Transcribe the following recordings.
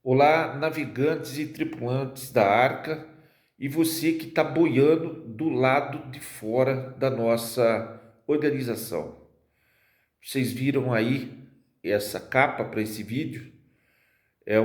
Olá, navegantes e tripulantes da arca, e você que está boiando do lado de fora da nossa organização. Vocês viram aí essa capa para esse vídeo? É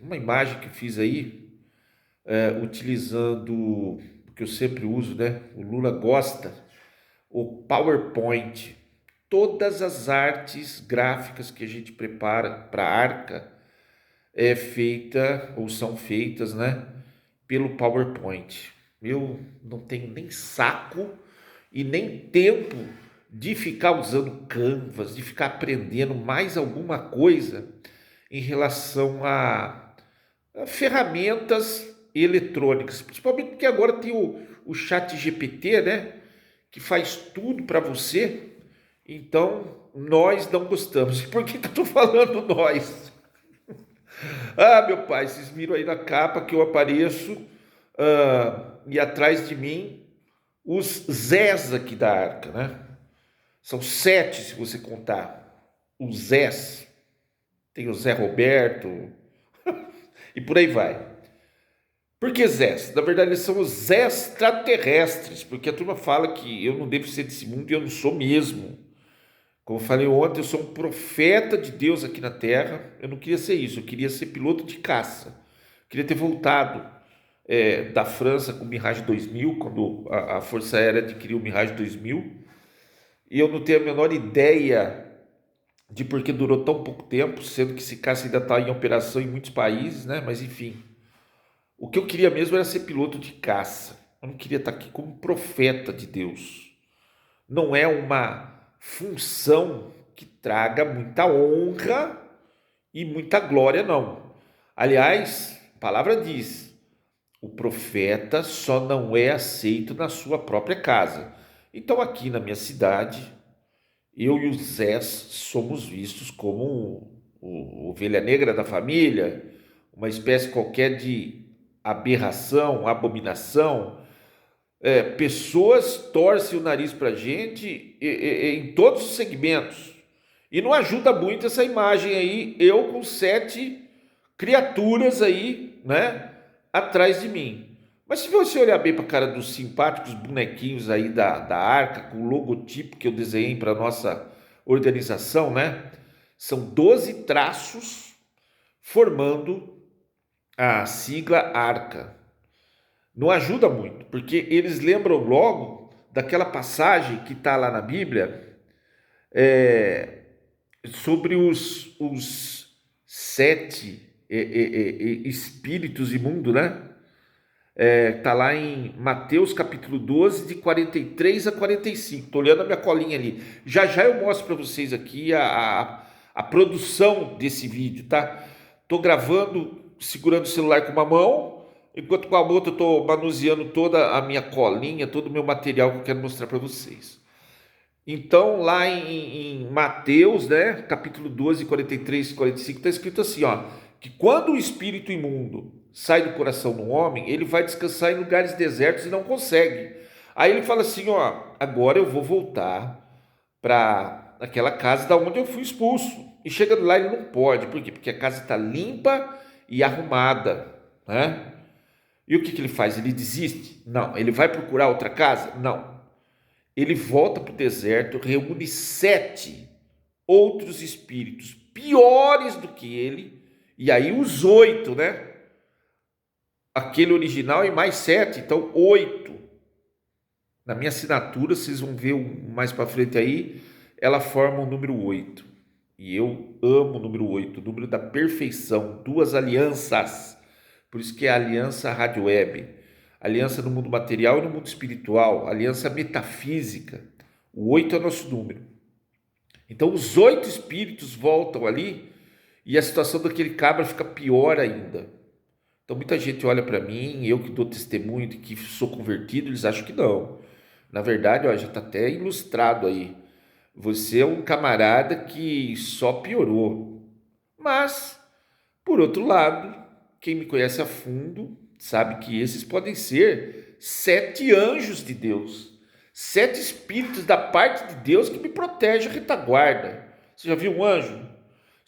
uma imagem que eu fiz aí, utilizando o que eu sempre uso, né? O Lula gosta, o PowerPoint. Todas as artes gráficas que a gente prepara para a arca é feita ou são feitas, né, pelo PowerPoint. Eu não tenho nem saco e nem tempo de ficar usando Canvas, de ficar aprendendo mais alguma coisa em relação a ferramentas eletrônicas, principalmente porque agora tem o chat GPT, né, que faz tudo para você. Então, nós não gostamos. Por que eu estou falando nós? Ah, meu pai, vocês viram aí na capa que eu apareço, e atrás de mim os Zés aqui da arca, né? São 7 se você contar. Os Zés. Tem o Zé Roberto e por aí vai. Por que Zés? Na verdade, eles são os extraterrestres, porque a turma fala que eu não devo ser desse mundo e eu não sou mesmo. Como eu falei ontem, eu sou um profeta de Deus aqui na Terra. Eu não queria ser isso, eu queria ser piloto de caça. Eu queria ter voltado da França com o Mirage 2000, quando a Força Aérea adquiriu o Mirage 2000. E eu não tenho a menor ideia de por que durou tão pouco tempo, sendo que esse caça ainda está em operação em muitos países, né? Mas enfim, o que eu queria mesmo era ser piloto de caça. Eu não queria estar aqui como profeta de Deus. Não é uma função que traga muita honra e muita glória, não. Aliás, a palavra diz: o profeta só não é aceito na sua própria casa. Então, aqui na minha cidade, eu e o Zé somos vistos como ovelha negra da família, uma espécie qualquer de aberração, abominação. Pessoas torcem o nariz para a gente em todos os segmentos. E não ajuda muito essa imagem aí, eu com 7 criaturas aí, né, atrás de mim. Mas se você olhar bem para a cara dos simpáticos bonequinhos aí da arca, com o logotipo que eu desenhei para nossa organização, né, são 12 traços formando a sigla arca. Não ajuda muito, porque eles lembram logo daquela passagem que está lá na Bíblia, sobre os 7 espíritos imundos, né? Tá lá em Mateus capítulo 12, de 43 a 45. Tô olhando a minha colinha ali. Já já eu mostro para vocês aqui a produção desse vídeo, tá? Tô gravando, segurando o celular com uma mão, enquanto com a outra eu tô manuseando toda a minha colinha, todo o meu material que eu quero mostrar para vocês. Então, lá em Mateus, né, capítulo 12, 43 e 45, está escrito assim, ó, que quando o espírito imundo sai do coração do homem, ele vai descansar em lugares desertos e não consegue. Aí ele fala assim, ó, agora eu vou voltar para aquela casa da onde eu fui expulso. E chegando lá ele não pode, por quê? Porque a casa está limpa e arrumada, né? E o que que ele faz? Ele desiste? Não. Ele vai procurar outra casa? Não. Ele volta para o deserto, reúne 7 outros espíritos piores do que ele, e aí os 8, né? Aquele original e mais 7, então 8. Na minha assinatura, vocês vão ver mais para frente aí, ela forma o número 8. E eu amo o número 8, o número da perfeição, duas alianças. Por isso que é a aliança rádio web. Aliança no mundo material e no mundo espiritual, aliança metafísica. O 8 é o nosso número. Então os 8 espíritos voltam ali e a situação daquele cabra fica pior ainda. Então muita gente olha para mim, eu que dou testemunho de que sou convertido, eles acham que não. Na verdade, ó, já está até ilustrado aí. Você é um camarada que só piorou. Mas, por outro lado, quem me conhece a fundo sabe que esses podem ser 7 anjos de Deus, 7 espíritos da parte de Deus que me protege a retaguarda. Você já viu um anjo?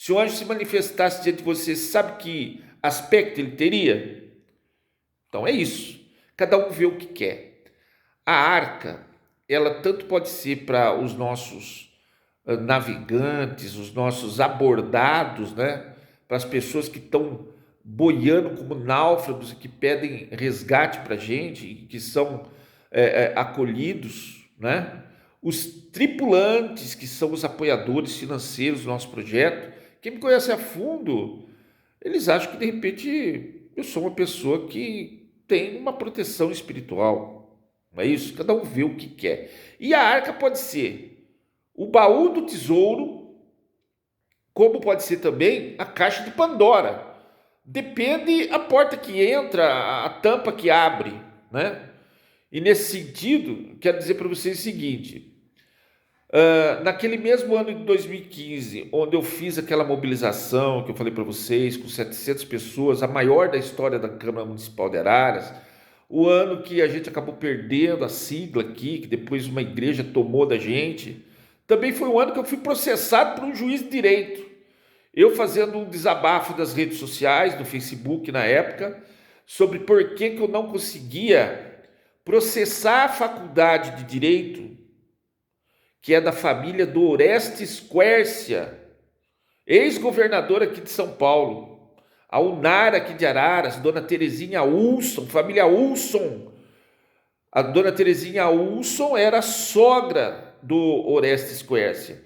Se o anjo se manifestasse diante de você, sabe que aspecto ele teria? Então é isso. Cada um vê o que quer. A arca, ela tanto pode ser para os nossos navegantes, os nossos abordados, né? Para as pessoas que estão boiando como náufragos e que pedem resgate para a gente, e que são acolhidos, né? Os tripulantes, que são os apoiadores financeiros do nosso projeto. Quem me conhece a fundo, eles acham que de repente eu sou uma pessoa que tem uma proteção espiritual. Não é isso? Cada um vê o que quer. E a arca pode ser o baú do tesouro, como pode ser também a caixa de Pandora. Depende a porta que entra, a tampa que abre, né? E nesse sentido, quero dizer para vocês o seguinte: naquele mesmo ano de 2015, onde eu fiz aquela mobilização que eu falei para vocês, com 700 pessoas, a maior da história da Câmara Municipal de Araras, o ano que a gente acabou perdendo a sigla aqui, que depois uma igreja tomou da gente, também foi o ano que eu fui processado por um juiz de direito. Eu fazendo um desabafo das redes sociais, no Facebook na época, sobre por que eu não conseguia processar a faculdade de Direito, que é da família do Orestes Quércia, ex-governador aqui de São Paulo, a UNAR aqui de Araras, dona Terezinha Ulson, família Ulson. A dona Terezinha Ulson era sogra do Orestes Quércia.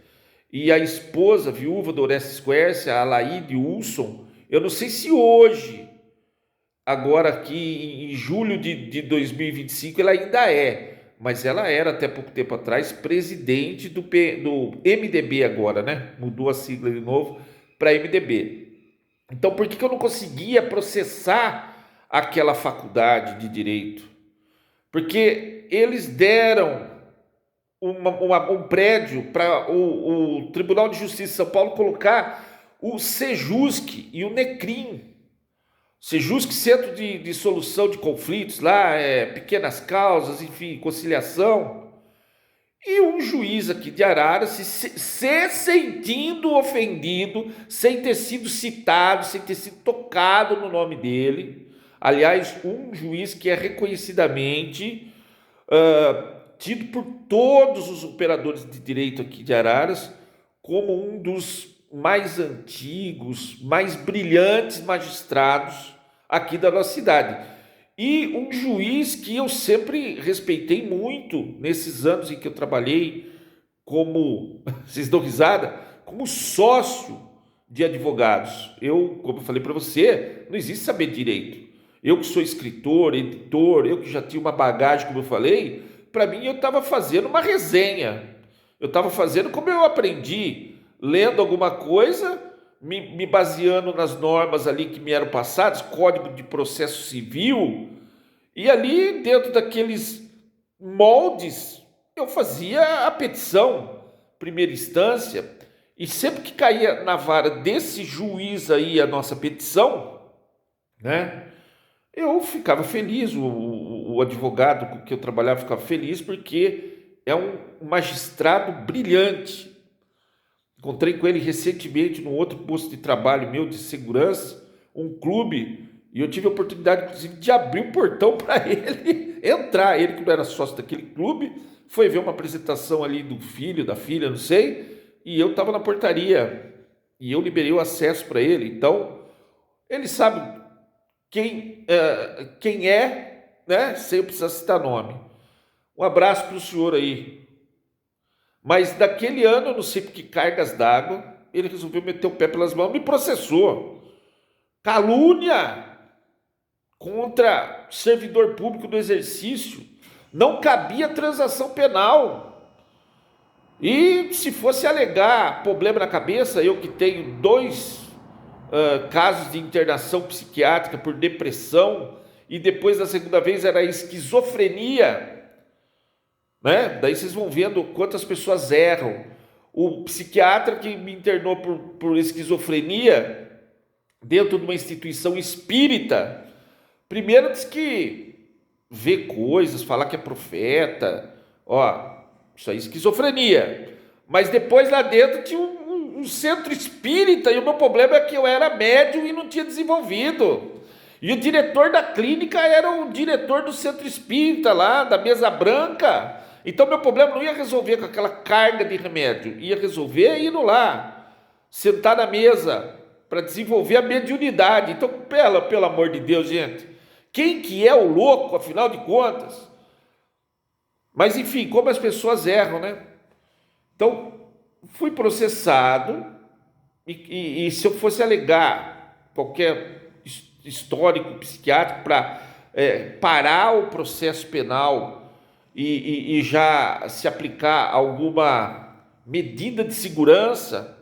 E a esposa, viúva do Orestes Quércia, a Alaide Ulson, eu não sei se hoje, agora aqui em julho de 2025, ela ainda mas ela era até pouco tempo atrás presidente do MDB agora, né? Mudou a sigla de novo para MDB. Então por que eu não conseguia processar aquela faculdade de Direito? Porque eles deram um prédio para o Tribunal de Justiça de São Paulo colocar o Sejusc e o Necrim. Sejusc, Centro de Solução de Conflitos, lá, pequenas causas, enfim, conciliação. E um juiz aqui de Araras se sentindo ofendido, sem ter sido citado, sem ter sido tocado no nome dele. Aliás, um juiz que é reconhecidamente tido por todos os operadores de direito aqui de Araras como um dos mais antigos, mais brilhantes magistrados aqui da nossa cidade. E um juiz que eu sempre respeitei muito nesses anos em que eu trabalhei como, vocês dão risada, como sócio de advogados. Eu, como eu falei para você, não existe saber direito. Eu que sou escritor, editor, eu que já tinha uma bagagem, como eu falei, para mim eu estava fazendo uma resenha. Eu estava fazendo como eu aprendi, lendo alguma coisa, me baseando nas normas ali que me eram passadas, Código de Processo Civil, e ali dentro daqueles moldes eu fazia a petição, primeira instância, e sempre que caía na vara desse juiz aí a nossa petição, né, eu ficava feliz, o advogado com que eu trabalhava ficava feliz, porque é um magistrado brilhante. Encontrei com ele recentemente num outro posto de trabalho meu de segurança, um clube, e eu tive a oportunidade, inclusive, de abrir o portão para ele entrar. Ele, que não era sócio daquele clube, foi ver uma apresentação ali do filho, da filha, não sei, e eu estava na portaria, e eu liberei o acesso para ele. Então, ele sabe quem é, né? Sem precisar citar nome. Um abraço para o senhor aí. Mas daquele ano, eu não sei por que cargas d'água, ele resolveu meter o pé pelas mãos e me processou. Calúnia contra servidor público do exercício. Não cabia transação penal. E se fosse alegar problema na cabeça, eu que tenho 2 casos de internação psiquiátrica por depressão, e depois da segunda vez era esquizofrenia, né? Daí vocês vão vendo quantas pessoas erram. O psiquiatra que me internou por esquizofrenia dentro de uma instituição espírita, primeiro diz que vê coisas, falar que é profeta, ó, isso aí é esquizofrenia. Mas depois lá dentro tinha um um centro espírita e o meu problema é que eu era médium e não tinha desenvolvido. E o diretor da clínica era o diretor do centro espírita lá, da mesa branca. Então meu problema não ia resolver com aquela carga de remédio, ia resolver indo lá, sentar na mesa para desenvolver a mediunidade. Então, pelo amor de Deus, gente, quem que é o louco, afinal de contas? Mas enfim, como as pessoas erram, né? Então, fui processado e se eu fosse alegar qualquer histórico psiquiátrico para parar o processo penal e já se aplicar alguma medida de segurança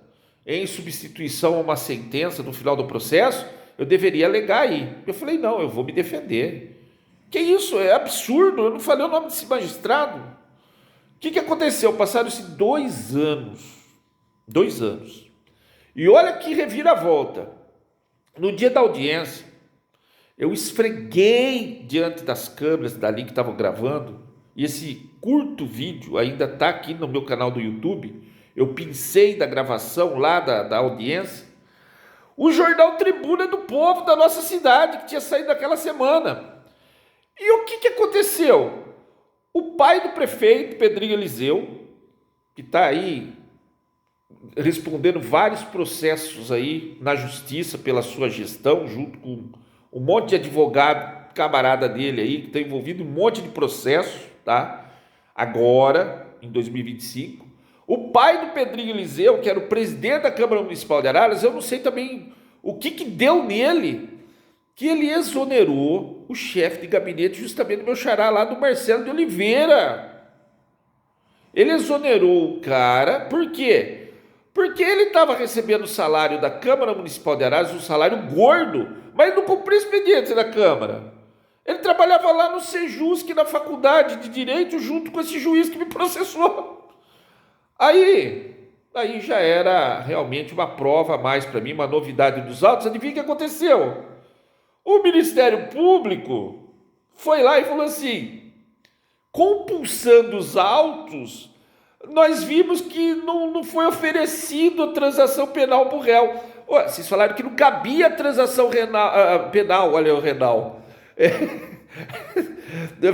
em substituição a uma sentença no final do processo, eu deveria alegar aí. Eu falei, não, eu vou me defender. Que isso? É absurdo, eu não falei o nome desse magistrado. O que aconteceu? Passaram-se 2 anos. 2 anos. E olha que reviravolta. No dia da audiência, eu esfreguei diante das câmeras dali que estavam gravando, e esse curto vídeo ainda está aqui no meu canal do YouTube, eu pincei da gravação lá da audiência, o jornal Tribuna do Povo da nossa cidade, que tinha saído naquela semana. E o que aconteceu? O pai do prefeito, Pedrinho Eliseu, que está aí respondendo vários processos aí na justiça pela sua gestão, junto com um monte de advogado, camarada dele aí, que está envolvido em um monte de processos, tá? Agora, em 2025. O pai do Pedrinho Eliseu, que era o presidente da Câmara Municipal de Araras, eu não sei também o que deu nele, que ele exonerou o chefe de gabinete, justamente do meu xará lá, do Marcelo de Oliveira. Ele exonerou o cara, por quê? Porque ele estava recebendo o salário da Câmara Municipal de Araras, um salário gordo, mas não cumpria expediente da Câmara. Ele trabalhava lá no Sejusc, na faculdade de Direito, junto com esse juiz que me processou. Aí já era realmente uma prova a mais para mim, uma novidade dos autos. Adivinha o que aconteceu? O Ministério Público foi lá e falou assim, compulsando os autos, nós vimos que não foi oferecido a transação penal para o réu. Vocês falaram que não cabia a transação penal, olha o renal.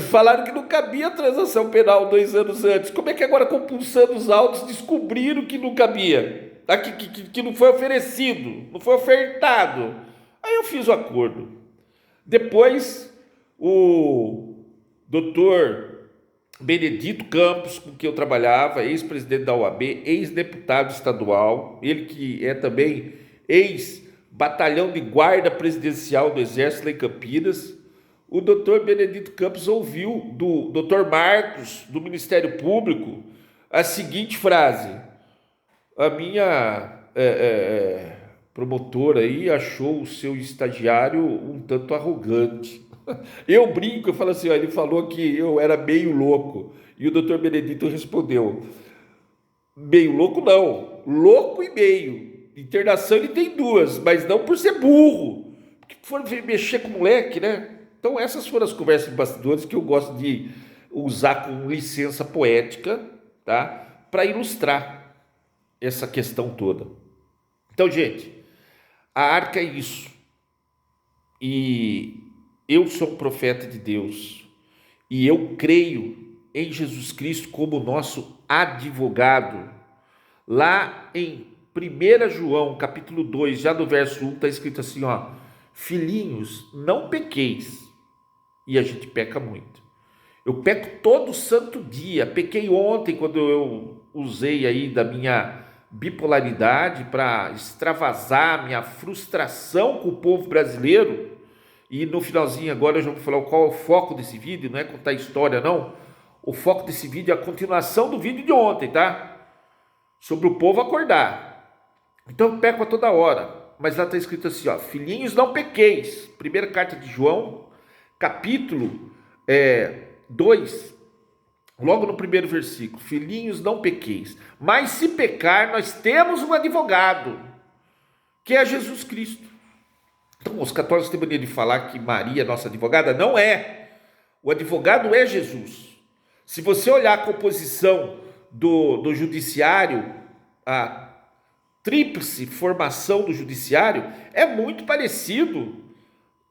Falaram que não cabia a transação penal 2 anos antes. Como é que agora, compulsando os autos, descobriram que não cabia? Que não foi oferecido, não foi ofertado? Aí eu fiz o acordo. Depois, o doutor Benedito Campos, com quem eu trabalhava, ex-presidente da OAB, ex-deputado estadual, ele que é também ex-batalhão de guarda presidencial do Exército lá em Campinas, o doutor Benedito Campos ouviu do doutor Marcos, do Ministério Público, a seguinte frase: a minha promotora aí achou o seu estagiário um tanto arrogante. Eu brinco, eu falo assim, ó, ele falou que eu era meio louco, e o doutor Benedito respondeu, meio louco não, louco e meio, internação ele tem 2, mas não por ser burro, porque foram mexer com o moleque, né? Então essas foram as conversas de bastidores que eu gosto de usar com licença poética, tá? Para ilustrar essa questão toda. Então, gente, a arca é isso, e eu sou um profeta de Deus e eu creio em Jesus Cristo como nosso advogado. Lá em 1 João, capítulo 2, já no verso 1, está escrito assim, ó, filhinhos, não pequeis. E a gente peca muito. Eu peco todo santo dia. Pequei ontem quando eu usei aí da minha bipolaridade para extravasar minha frustração com o povo brasileiro. E no finalzinho agora eu já vou falar qual é o foco desse vídeo, não é contar história não. O foco desse vídeo é a continuação do vídeo de ontem, tá? Sobre o povo acordar. Então eu peco a toda hora. Mas lá está escrito assim, ó, filhinhos não pequeis. Primeira carta de João, capítulo 2, logo no primeiro versículo, filhinhos não pequeis. Mas se pecar, nós temos um advogado, que é Jesus Cristo. Então, os católicos têm mania de falar que Maria é nossa advogada. Não é. O advogado é Jesus. Se você olhar a composição do judiciário tríplice formação do judiciário é muito parecido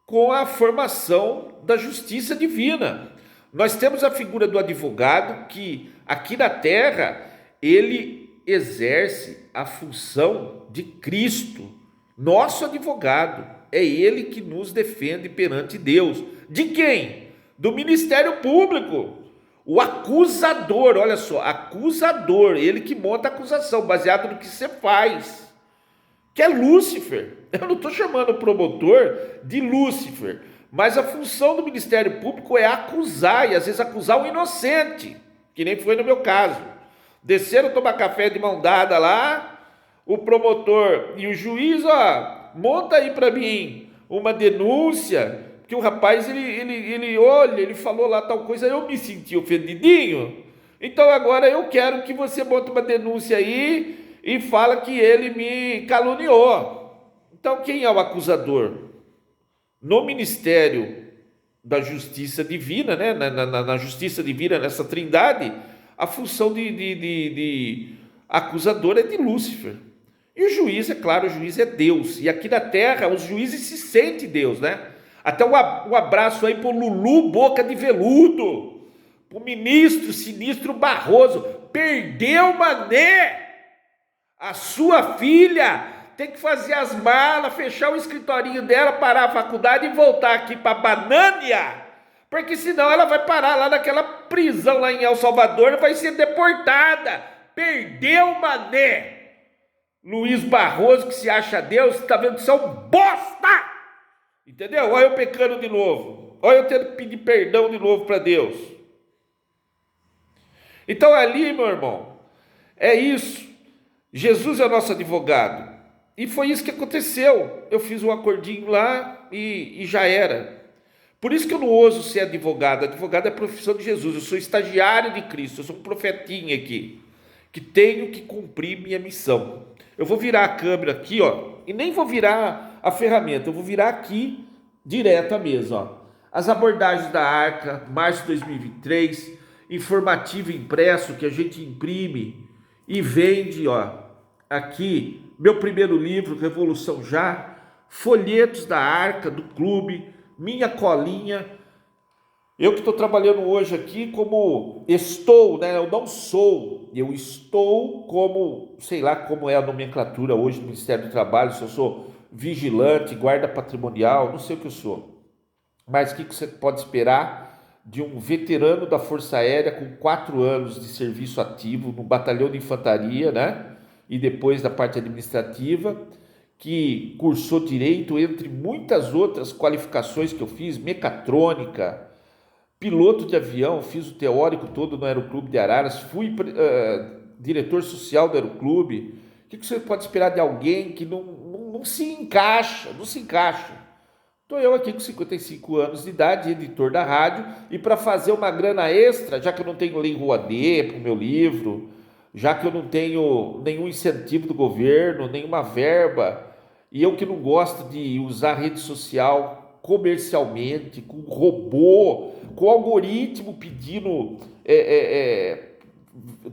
com a formação da justiça divina. Nós temos a figura do advogado que aqui na terra ele exerce a função de Cristo, nosso advogado. É ele que nos defende perante Deus. De quem? Do Ministério Público. O acusador, olha só, acusador, ele que monta a acusação, baseado no que você faz, que é Lúcifer. Eu não estou chamando o promotor de Lúcifer, mas a função do Ministério Público é acusar, e às vezes acusar o inocente, que nem foi no meu caso. Desceram tomar café de mão dada lá, o promotor e o juiz, monta aí para mim uma denúncia, que o rapaz, ele falou lá tal coisa, eu me senti ofendidinho, então agora eu quero que você monte uma denúncia aí e fala que ele me caluniou. Então quem é o acusador? No Ministério da Justiça Divina, né? na Justiça Divina, nessa trindade, a função de acusador é de Lúcifer. E o juiz, é claro, o juiz é Deus. E aqui na terra, os juízes se sentem Deus, né? Até um abraço aí pro Lulu Boca de Veludo, pro ministro sinistro Barroso. Perdeu, mané! A sua filha tem que fazer as malas, fechar o escritorinho dela, parar a faculdade e voltar aqui para Banânia, porque senão ela vai parar lá naquela prisão lá em El Salvador e vai ser deportada. Perdeu, mané! Luiz Barroso, que se acha Deus, está vendo que você é um bosta! Entendeu? Olha eu pecando de novo. Olha eu tendo que pedir perdão de novo para Deus. Então ali, meu irmão, é isso. Jesus é o nosso advogado. E foi isso que aconteceu. Eu fiz um acordinho lá e já era. Por isso que eu não ouso ser advogado. Advogado é a profissão de Jesus. Eu sou estagiário de Cristo. Eu sou um profetinha aqui, que tenho que cumprir minha missão. Eu vou virar a câmera aqui, e nem vou virar a ferramenta, eu vou virar aqui direto à mesa, As abordagens da Arca, março de 2023, informativo impresso que a gente imprime e vende, aqui, meu primeiro livro, Revolução Já, folhetos da Arca, do clube, minha colinha. Eu que estou trabalhando hoje aqui como estou, né? Eu não sou, eu estou como, sei lá como é a nomenclatura hoje do Ministério do Trabalho, se eu sou vigilante, guarda patrimonial, não sei o que eu sou. Mas o que você pode esperar de um veterano da Força Aérea com 4 anos de serviço ativo no batalhão de infantaria, né? E depois da parte administrativa, que cursou direito, entre muitas outras qualificações que eu fiz, mecatrônica, piloto de avião, fiz o teórico todo no Aeroclube de Araras, fui diretor social do Aeroclube. O que você pode esperar de alguém que não se encaixa, não se encaixa? Estou eu aqui com 55 anos de idade, editor da rádio, e para fazer uma grana extra, já que eu não tenho lei Rouanet para o meu livro, já que eu não tenho nenhum incentivo do governo, nenhuma verba, e eu que não gosto de usar rede social comercialmente, com robô, com algoritmo pedindo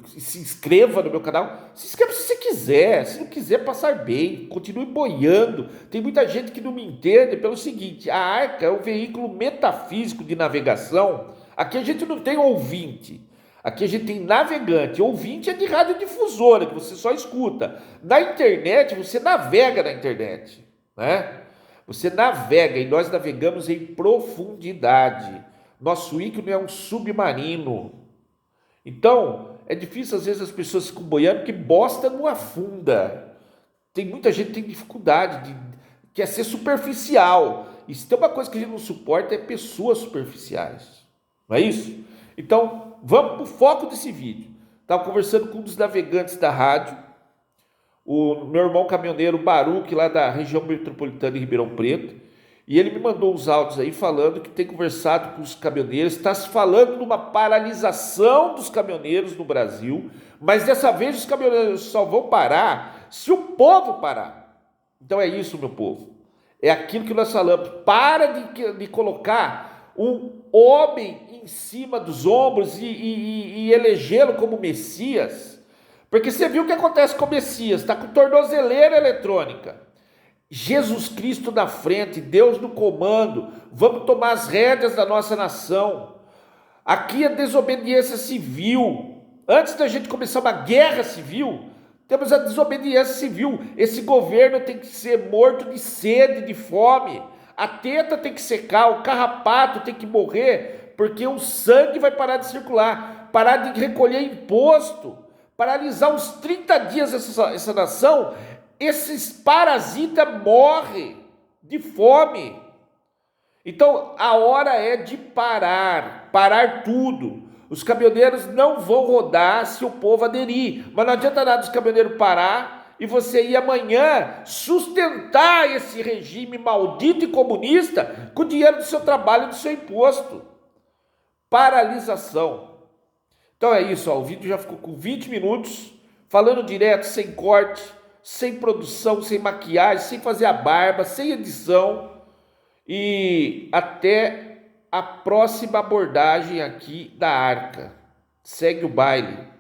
se inscreva no meu canal. Se inscreva se você quiser, se não quiser passar bem, continue boiando. Tem muita gente que não me entende pelo seguinte: a Arca é um veículo metafísico de navegação. Aqui a gente não tem ouvinte, aqui a gente tem navegante. Ouvinte é de radiodifusora, que você só escuta. Na internet, você navega na internet, né? Você navega, e nós navegamos em profundidade. Nosso ícone é um submarino. Então, é difícil às vezes as pessoas ficam boiando, porque bosta não afunda. Tem muita gente que tem dificuldade, quer ser superficial. E se tem uma coisa que a gente não suporta, é pessoas superficiais. Não é isso? Então, vamos para o foco desse vídeo. Estava conversando com um dos navegantes da rádio, o meu irmão caminhoneiro Baruque, lá da região metropolitana de Ribeirão Preto, e ele me mandou uns áudios aí falando que tem conversado com os caminhoneiros, está se falando de uma paralisação dos caminhoneiros no Brasil, mas dessa vez os caminhoneiros só vão parar se o povo parar. Então é isso, meu povo, é aquilo que nós falamos: para de colocar um homem em cima dos ombros e elegê-lo como Messias. Porque você viu o que acontece com o Messias, está com tornozeleira eletrônica. Jesus Cristo na frente, Deus no comando, vamos tomar as rédeas da nossa nação. Aqui a desobediência civil. Antes da gente começar uma guerra civil, temos a desobediência civil. Esse governo tem que ser morto de sede, de fome. A teta tem que secar, o carrapato tem que morrer, porque o sangue vai parar de circular, parar de recolher imposto, paralisar uns 30 dias essa nação. Esses parasitas morrem de fome. Então a hora é de parar tudo. Os caminhoneiros não vão rodar se o povo aderir, mas não adianta nada os caminhoneiros parar e você ir amanhã sustentar esse regime maldito e comunista com o dinheiro do seu trabalho e do seu imposto. Paralisação. Então é isso, ó, o vídeo já ficou com 20 minutos, falando direto, sem corte, sem produção, sem maquiagem, sem fazer a barba, sem edição. E até a próxima abordagem aqui da Arca. Segue o baile.